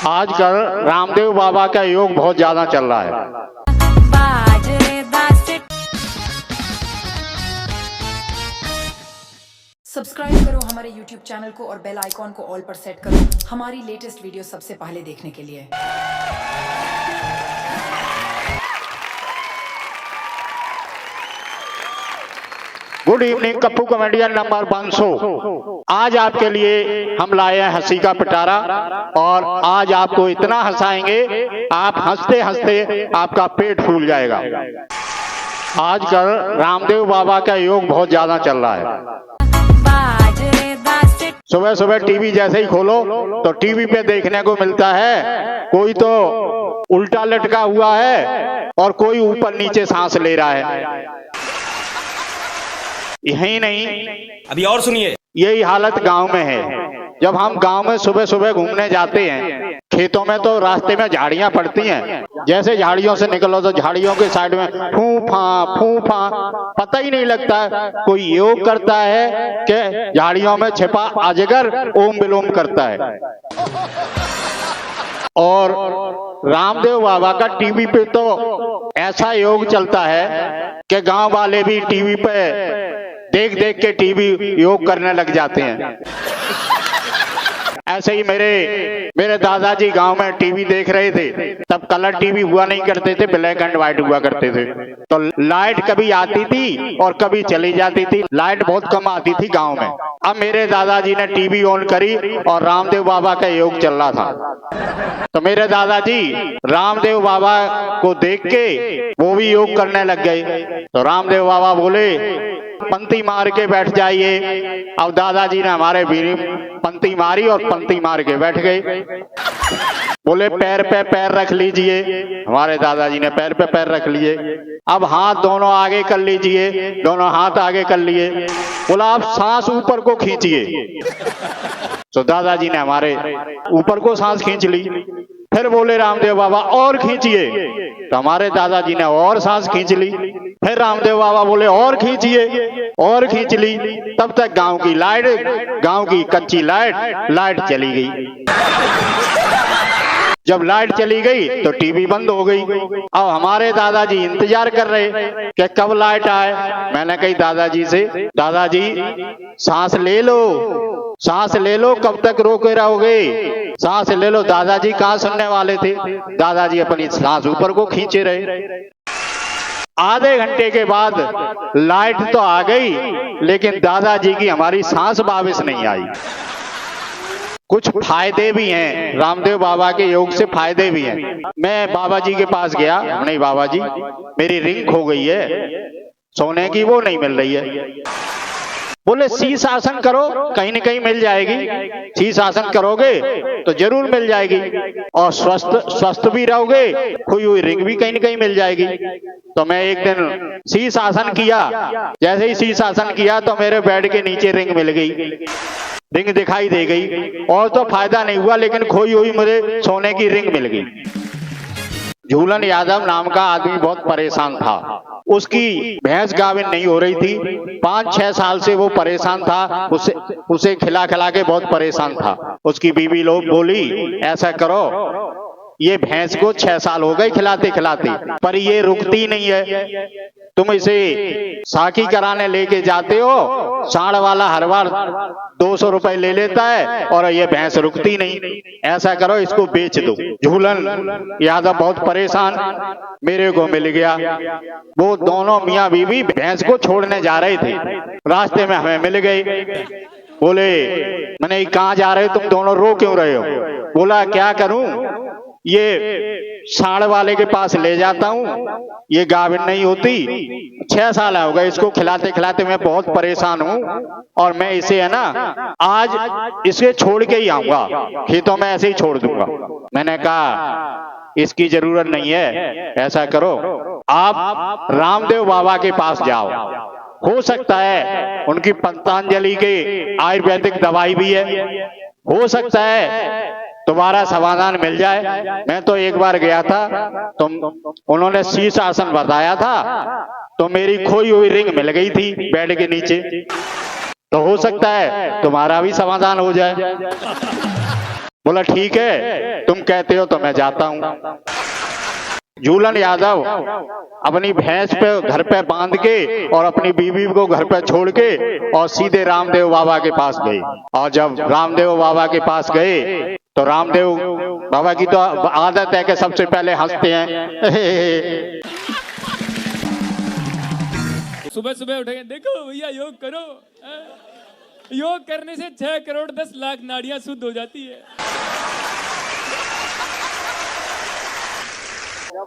आजकल रामदेव बाबा का योग बहुत ज्यादा चल रहा है। सब्सक्राइब करो हमारे YouTube चैनल को और बेल आइकॉन को ऑल पर सेट करो हमारी लेटेस्ट वीडियो सबसे पहले देखने के लिए। Good evening Kappu comedian number 100। आज आपके लिए हम लाए हैं हंसी का पिटारा और आज आपको इतना हंसाएंगे आप हंसते हंसते आपका पेट फूल जाएगा। आजकल रामदेव बाबा का योग बहुत ज्यादा चल रहा है। सुबह सुबह टीवी जैसे ही खोलो तो टीवी पे देखने को मिलता है कोई तो उल्टा लटका हुआ है और कोई ऊपर नीचे सांस ले रहा है। यही नहीं, अभी और सुनिए, यही हालत गांव में है। जब हम गांव में सुबह सुबह घूमने जाते हैं खेतों में तो रास्ते में झाड़ियां पड़ती हैं। जैसे झाड़ियों से निकलो तो झाड़ियों के साइड में फूफा पता ही नहीं लगता कोई योग करता है कि झाड़ियों में छिपा अजगर ओम विलोम करता है। और रामदेव बाबा का टीवी पे तो ऐसा योग चलता है कि गांव वाले भी टीवी पे देख देख के टीवी योग करने लग जाते हैं। ऐसे ही मेरे दादाजी गांव में टीवी देख रहे थे। तब कलर टीवी हुआ नहीं करते थे, ब्लैक एंड व्हाइट हुआ करते थे। तो लाइट कभी आती थी और कभी चली जाती थी। लाइट बहुत कम आती थी गांव में। अब मेरे दादाजी ने टीवी ऑन करी और रामदेव बाबा का योग चल रहा था। तो मेरे दादाजी रामदेव बाबा को देख के वो भी योग करने लग गए। तो रामदेव बाबा बोले पंक्ति मार के बैठ जाइए। अब दादाजी ने हमारे भी पंक्ति मारी और पंक्ति मार के बैठ गए। बोले पैर पे पैर रख लीजिए। हमारे दादाजी ने पैर पे पैर रख लिए। अब हाथ दोनों आगे कर लीजिए। दोनों हाथ आगे कर लिए। बोला आप सांस ऊपर को खींचिए। तो दादाजी ने हमारे ऊपर को सांस खींच ली। फिर बोले रामदेव बाबा और खींचिए। तो हमारे दादाजी ने और सांस खींच ली। फिर रामदेव बाबा बोले और खींचिए और खींच ली। तब तक गांव की कच्ची लाइट चली गई। जब लाइट चली गई तो टीवी बंद हो गई। अब हमारे दादाजी इंतजार कर रहे कि कब लाइट आए। मैंने कही दादाजी से, दादाजी सांस ले लो कब तक रोके रहोगे, सांस ले लो। दादाजी कहाँ सुनने वाले थे। दादाजी अपनी सांस ऊपर को खींचे रहे। आधे घंटे के बाद लाइट तो आ गई लेकिन दादाजी की हमारी सांस वापस नहीं आई। कुछ फायदे भी हैं रामदेव बाबा के योग से, फायदे भी हैं। मैं बाबा जी के पास गया, नहीं बाबा जी मेरी रिंग खो गई है, सोने की वो नहीं मिल रही है। बोले शीश आसन करो कहीं न कहीं मिल जाएगी। शीश आसन करोगे तो जरूर मिल जाएगी और स्वस्थ भी रहोगे। खोई हुई रिंग भी कहीं न कहीं मिल जाएगी। तो मैं एक दिन शीश आसन किया। जैसे ही शीश आसन किया तो मेरे बेड के नीचे रिंग मिल गई, रिंग दिखाई दे गई। और तो फायदा नहीं हुआ लेकिन खोई हुई मुझे सोने की रिंग मिल गई। झूलन यादव नाम का आदमी बहुत परेशान था। उसकी भैंस गाभिन नहीं हो रही थी। 5-6 साल से वो परेशान था। उसे खिला खिला के बहुत परेशान था। उसकी बीवी लोग बोली ऐसा करो, ये भैंस को 6 साल हो गए खिलाते खिलाते पर ये रुकती नहीं है। तुम इसे साकी कराने लेके जाते हो, सांड वाला हर बार 200 रुपए ले लेता है और ये भैंस रुकती नहीं। ऐसा करो इसको बेच दो। झूलन यादव बहुत परेशान, मेरे को मिल गया। वो दोनों मियाँ बीवी भैंस को छोड़ने जा रहे थे, रास्ते में हमें मिल गए। बोले मैंने कहाँ जा रहे हो तुम दोनों, रो क्यों रहे हो। बोला क्या करूं, ये सांड वाले के पास ले जाता हूँ, ये गाभिन नहीं होती। 6 साल हो गए इसको खिलाते खिलाते, मैं बहुत परेशान हूँ और मैं इसे है ना आज इसे छोड़ के ही आऊंगा, खेतों में ऐसे ही छोड़ दूंगा। मैंने कहा इसकी जरूरत नहीं है, ऐसा करो आप रामदेव बाबा के पास जाओ, हो सकता है उनकी पतंजलि के आयुर्वेदिक दवाई भी है, हो सकता है तुम्हारा समाधान मिल जाए। मैं तो एक बार गया था तो उन्होंने शीश आसन बताया था तो मेरी खोई हुई रिंग मिल गई थी बेड के नीचे। तो हो सकता है तुम्हारा भी समाधान हो जाए। बोला ठीक है, तुम कहते हो तो मैं जाता हूं। झूलन यादव अपनी भैंस पे घर पे बांध के और अपनी बीवी को घर पे छोड़ के और सीधे रामदेव बाबा के पास गए। और जब रामदेव बाबा के पास गए तो रामदेव बाबा की तो आदत है कि सबसे पहले हंसते हैं। सुबह सुबह उठेंगे, देखो भैया योग करो, योग करने से 6 करोड़ 10 लाख नाड़ियां शुद्ध हो जाती है।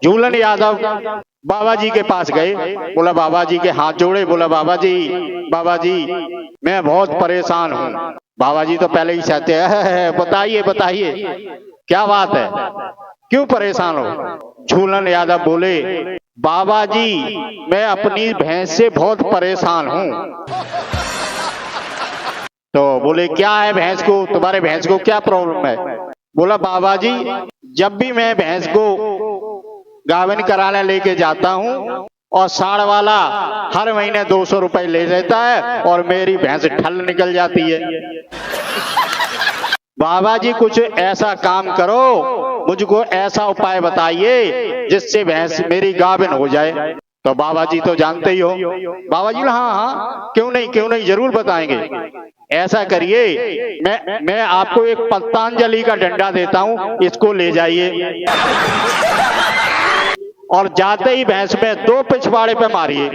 झूलन यादव बाबा जी के पास गए, बोला बाबा जी के हाथ जोड़े, बोला बाबा जी मैं बहुत परेशान हूँ। बाबा जी तो पहले ही चाहते हैं बताइए बताइए क्या बात है, क्यों परेशान हो। झूलन यादव बोले बाबा जी मैं अपनी भैंस से बहुत परेशान हूँ। तो बोले क्या है भैंस को, तुम्हारे भैंस को क्या प्रॉब्लम है। बोला बाबा जी जब भी मैं भैंस को गाभिन कराने लेके जाता हूँ और साढ़ वाला हर महीने 200 रुपए ले लेता है और मेरी भैंस ठल निकल जाती है। बाबा जी कुछ ऐसा काम करो, मुझको ऐसा उपाय बताइए जिससे भैंस मेरी गाभिन हो जाए। तो बाबा जी तो जानते ही हो। बाबा जी हाँ क्यों नहीं जरूर बताएंगे। ऐसा करिए मैं आपको एक पतंजलि का डंडा देता हूँ, इसको ले जाइए और जाते ही भैंस में 2 पिछवाड़े पे मारिए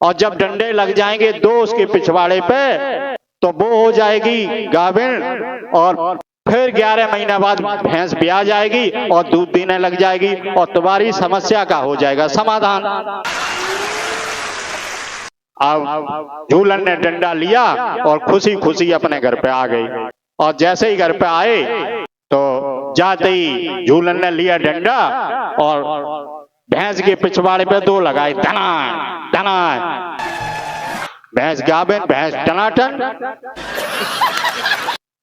और जब डंडे लग जाएंगे 2 उसके पिछवाड़े पे तो वो हो जाएगी गाभिन और फिर 11 महीना बाद भैंस ब्याह जाएगी और दूध देने लग जाएगी और तुम्हारी समस्या का हो जाएगा समाधान। अब झूलन ने डंडा लिया और खुशी खुशी अपने घर पे आ गई। और जैसे ही घर पे आए तो जाते ही झूलन ने लिया डंडा और भैंस के पिछवाड़े पे 2 लगाए, टना टना। भैंस गाभिन, भैंस टनाटन।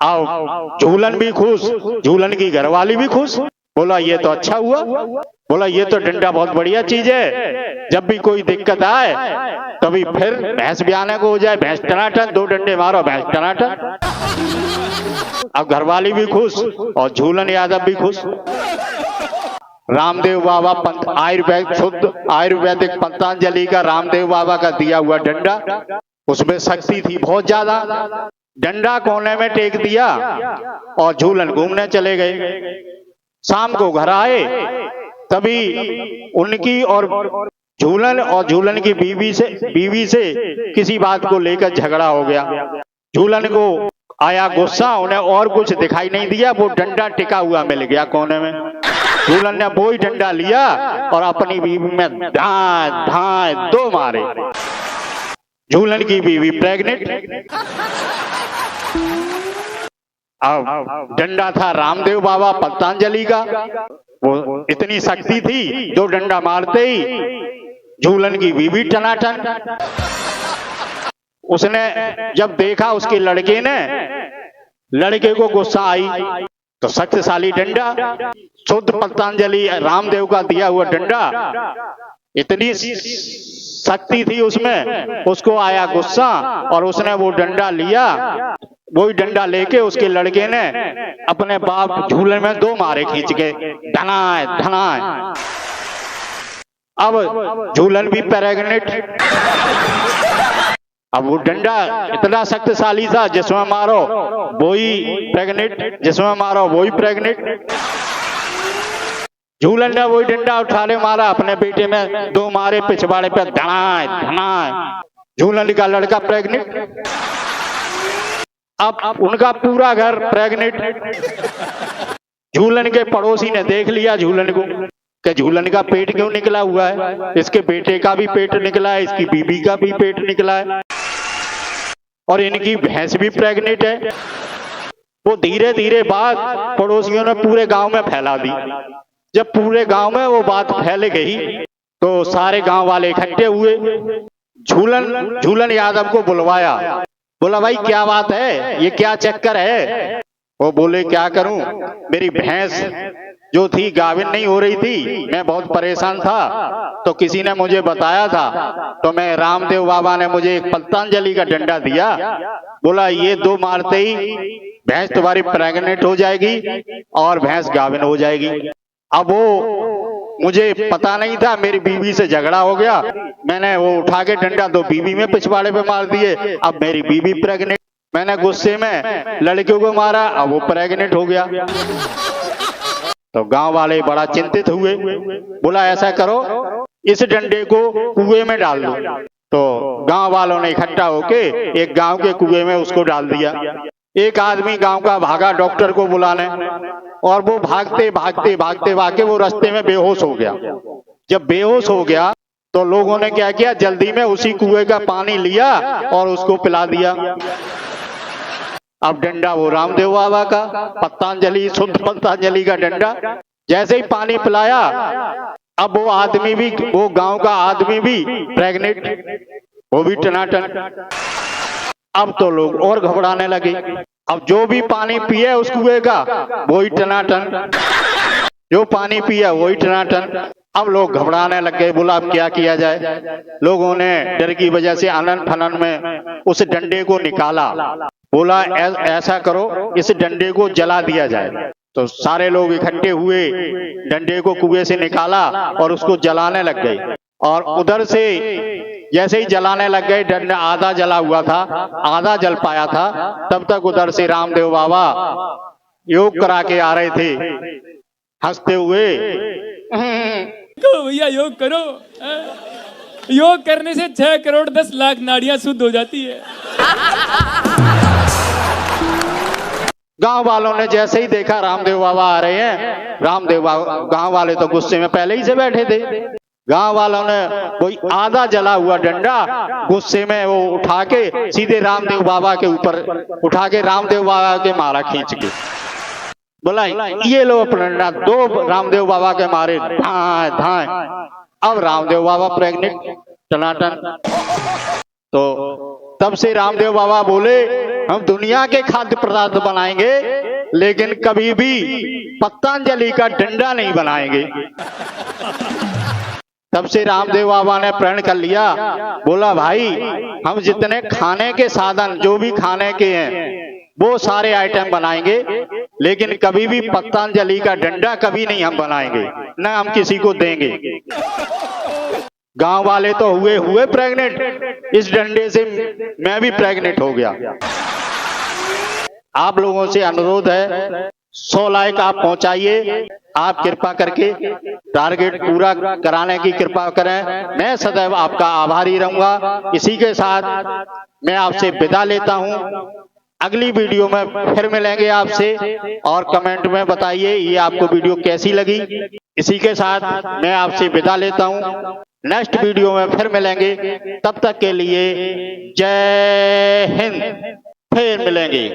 आओ झूलन भी खुश, झूलन की घरवाली भी खुश। बोला ये तो अच्छा हुआ, बोला ये तो डंडा बहुत बढ़िया चीज है, जब भी कोई दिक्कत आए तभी फिर भैंस ब्याने को हो जाए, भैंस टनाटन, 2 डंडे मारो भैंस टनाटन। अब घरवाली भी खुश और झूलन यादव भी खुश। रामदेव बाबा शुद्ध आयुर्वेदिक पतंजलि का रामदेव बाबा का दिया हुआ डंडा, उसमें शक्ति थी बहुत ज्यादा। डंडा कोने में टेक दिया और झूलन घूमने चले गए। शाम को घर आए तभी उनकी और झूलन की बीवी से किसी बात को लेकर झगड़ा हो गया। झूलन को आया गुस्सा, उन्हें और कुछ दिखाई नहीं दिया, वो डंडा टिका हुआ मिल गया कोने में। झूलन ने वो ही डंडा लिया और अपनी बीवी में धाए धाए 2 मारे। झूलन की बीवी प्रेग्नेंट। अब डंडा था रामदेव बाबा पतंजलि का, वो इतनी शक्ति थी 2 डंडा मारते ही झूलन की बीवी टनाटन। उसने जब देखा उसके लड़के ने, लड़के को गुस्सा आई तो शक्तिशाली डंडा, शुद्ध पतंजलि रामदेव का दिया हुआ डंडा, इतनी शक्ति थी उसमें, उसको आया गुस्सा और उसने वो डंडा लिया। वही डंडा लेके उसके लड़के ने अपने बाप झूलन में 2 मारे खींच के, धनाए धनाए। अब झूलन भी प्रेग्नेंट। अब वो डंडा इतना शक्तिशाली था, जिसमें मारो वही प्रेग्नेंट, जिसमें मारो वही प्रेग्नेंट। झूलन ने वही डंडा उठाने मारा, अपने बेटे में 2 मारे पिछवाड़े पे, धनाए धनाए। झूलन का लड़का प्रेग्नेंट। अब उनका पूरा घर प्रेग्नेंट। झूलन के पड़ोसी ने देख लिया झूलन को कि झूलन का पेट क्यों निकला हुआ है, इसके बेटे का भी पेट निकला है, इसकी बीबी का भी पेट निकला है और इनकी भैंस भी प्रेग्नेंट है। वो धीरे धीरे बात पड़ोसियों ने पूरे गांव में फैला दी। जब पूरे गांव में वो बात फैल गई तो सारे गांव वाले इकट्ठे हुए। झूलन यादव को बुलवाया, बोला भाई क्या बात है, ये क्या चक्कर है। वो बोले क्या करूं, मेरी भैंस जो थी गाभिन नहीं हो रही थी, मैं बहुत परेशान था। तो किसी ने मुझे बताया था, तो मैं रामदेव बाबा ने मुझे एक पतंजलि का डंडा दिया, बोला ये दो मारते ही भैंस तुम्हारी प्रेग्नेंट हो जाएगी और भैंस गाभिन हो जाएगी। अब वो मुझे पता नहीं था, मेरी बीवी से झगड़ा हो गया, मैंने वो उठा के डंडा तो बीवी में पिछवाड़े पे मार दिए। अब मेरी बीवी प्रेग्नेंट, मैंने गुस्से में लड़कियों को मारा, अब वो प्रेग्नेंट हो गया। तो गांव वाले बड़ा चिंतित हुए, बोला ऐसा करो इस डंडे को कुएं में डाल दो। तो गांव वालों ने इकट्ठा होके एक गांव के कुएं में उसको डाल दिया। एक आदमी गांव का भागा डॉक्टर को बुलाने, और वो भागते भागते भागते भागते वो रास्ते में बेहोश हो गया। जब बेहोश हो गया तो लोगों ने क्या किया, जल्दी में उसी कुएं का पानी लिया और उसको पिला दिया। अब डंडा वो रामदेव बाबा का पतंजलि, शुद्ध पतंजलि का डंडा, जैसे ही पानी पिलाया अब वो आदमी भी, वो गांव का आदमी भी प्रेग्नेंट, वो भी टनाटन। अब तो लोग और घबराने लगे, अब जो भी पानी पिए उस कुएं का वही टनाटन, जो पानी पिया वही टनाटन। अब लोग घबराने लग गए, बोला अब क्या किया जाए। लोगों ने डर की वजह से आनन फनन में उस डंडे को निकाला, बोला ऐसा करो इस डंडे को जला दिया जाए। तो सारे लोग इकट्ठे हुए, डंडे को कुएं से निकाला और उसको जलाने लग गए। और उधर से जैसे ही जलाने लग गए, डंडा आधा जला हुआ था, आधा जल पाया था, तब तक उधर से रामदेव बाबा योग करा के आ रहे थे हंसते हुए। भैया योग करो, योग करने से 6 करोड़ 10 लाख नाड़ियां शुद्ध हो जाती है। गांव वालों ने जैसे ही देखा रामदेव बाबा आ रहे हैं, रामदेव बाबा, गांव वाले तो गुस्से में पहले ही से बैठे थे। गांव वालों ने कोई आधा जला हुआ डंडा गुस्से में वो उठा के सीधे रामदेव बाबा के ऊपर उठा के रामदेव बाबा के मारा खींच के, बोला ये लो अपना डंडा, दो रामदेव बाबा के मारे धाए धाए। अब रामदेव बाबा प्रेग्नेंट टनाटन। तो तब से रामदेव बाबा बोले हम दुनिया के खाद्य पदार्थ बनाएंगे लेकिन कभी भी पतंजलि का डंडा नहीं बनाएंगे। तब से रामदेव बाबा ने प्रण कर लिया, बोला भाई हम जितने खाने के साधन जो भी खाने के हैं वो सारे आइटम बनाएंगे, लेकिन कभी भी पतंजलि का डंडा कभी नहीं हम बनाएंगे, न हम किसी को देंगे। गांव वाले तो हुए प्रेग्नेंट, इस डंडे से मैं भी प्रेग्नेंट हो गया। आप लोगों से अनुरोध है 100 लाइक आप पहुंचाइए, आप कृपा करके टारगेट पूरा कराने की कृपा करें। मैं सदैव आपका आभारी रहूंगा। इसी के साथ मैं आपसे विदा लेता हूं। अगली वीडियो में फिर मिलेंगे आपसे, और कमेंट में बताइए ये आपको वीडियो कैसी लगी। इसी के साथ मैं आपसे विदा लेता हूं। नेक्स्ट वीडियो में फिर मिलेंगे, तब तक के लिए जय हिंद। फिर मिलेंगे।